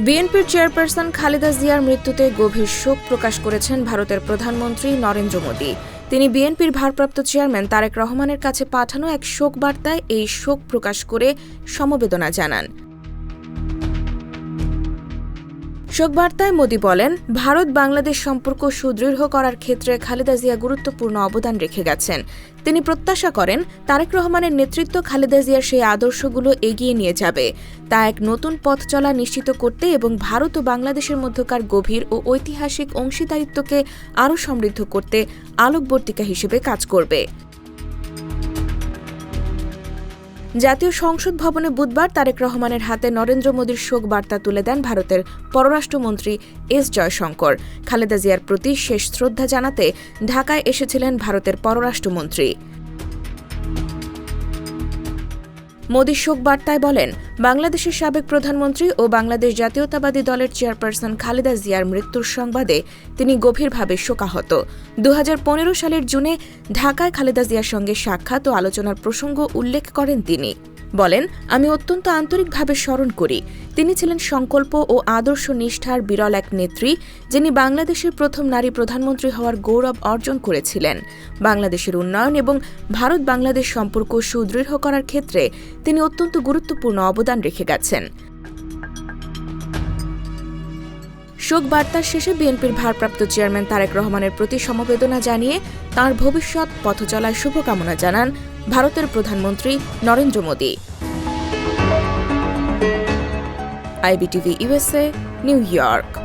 বিএনপির চেয়ারপারসন খালেদা জিয়ার মৃত্যুতে গভীর শোক প্রকাশ করেছেন ভারতের প্রধানমন্ত্রী নরেন্দ্র মোদি। তিনি বিএনপির ভারপ্রাপ্ত চেয়ারম্যান তারেক রহমানের কাছে পাঠানো এক শোক বার্তায় এই শোক প্রকাশ করে সমবেদনা জানান। শোকবার্তায় মোদি বলেন, ভারত বাংলাদেশ সম্পর্ক সুদৃঢ় করার ক্ষেত্রে খালেদা জিয়া গুরুত্বপূর্ণ অবদান রেখে গেছেন। তিনি প্রত্যাশা করেন, তারেক রহমানের নেতৃত্ব খালেদা জিয়ার সেই আদর্শগুলো এগিয়ে নিয়ে যাবে। তা এক নতুন পথ চলা নিশ্চিত করতে এবং ভারত ও বাংলাদেশের মধ্যকার গভীর ও ঐতিহাসিক অংশীদারিত্বকে আরও সমৃদ্ধ করতে আলোকবর্তিকা হিসেবে কাজ করবে। জাতীয় সংসদ ভবনে বুধবার তারেক রহমানের হাতে নরেন্দ্র মোদির শোক বার্তা তুলে দেন ভারতের পররাষ্ট্রমন্ত্রী এস জয়শঙ্কর। খালেদা জিয়ার প্রতি শেষ শ্রদ্ধা জানাতে ঢাকায় এসেছিলেন ভারতের পররাষ্ট্রমন্ত্রী। মোদি শোক বার্তায় বলেন, বাংলাদেশের সাবেক প্রধানমন্ত্রী ও বাংলাদেশ জাতীয়তাবাদী দলের চেয়ারপারসন খালেদা জিয়ার মৃত্যুর সংবাদে তিনি গভীরভাবে শোকাহত। 2015 সালের জুনে ঢাকায় খালেদা জিয়ার সঙ্গে সাক্ষাৎ ও আলোচনার প্রসঙ্গ উল্লেখ করেন তিনি। বলেন, আমি অত্যন্ত আন্তরিকভাবে স্মরণ করি। তিনি ছিলেন সংকল্প ও আদর্শ নিষ্ঠার বিরল এক নেত্রী, যিনি বাংলাদেশের প্রথম নারী প্রধানমন্ত্রী হওয়ার গৌরব অর্জন করেছিলেন। বাংলাদেশের উন্নয়ন এবং ভারত বাংলাদেশ সম্পর্ক সুদৃঢ় করার ক্ষেত্রে তিনি অত্যন্ত গুরুত্বপূর্ণ অবদান রেখে গেছেন। শোক বার্তার শেষে বিএনপির ভারপ্রাপ্ত চেয়ারম্যান তারেক রহমানের প্রতি সমবেদনা জানিয়ে তাঁর ভবিষ্যৎ পথচলায় শুভকামনা জানান ভারতের প্রধানমন্ত্রী Narendra Modi. IBTV USA, new York.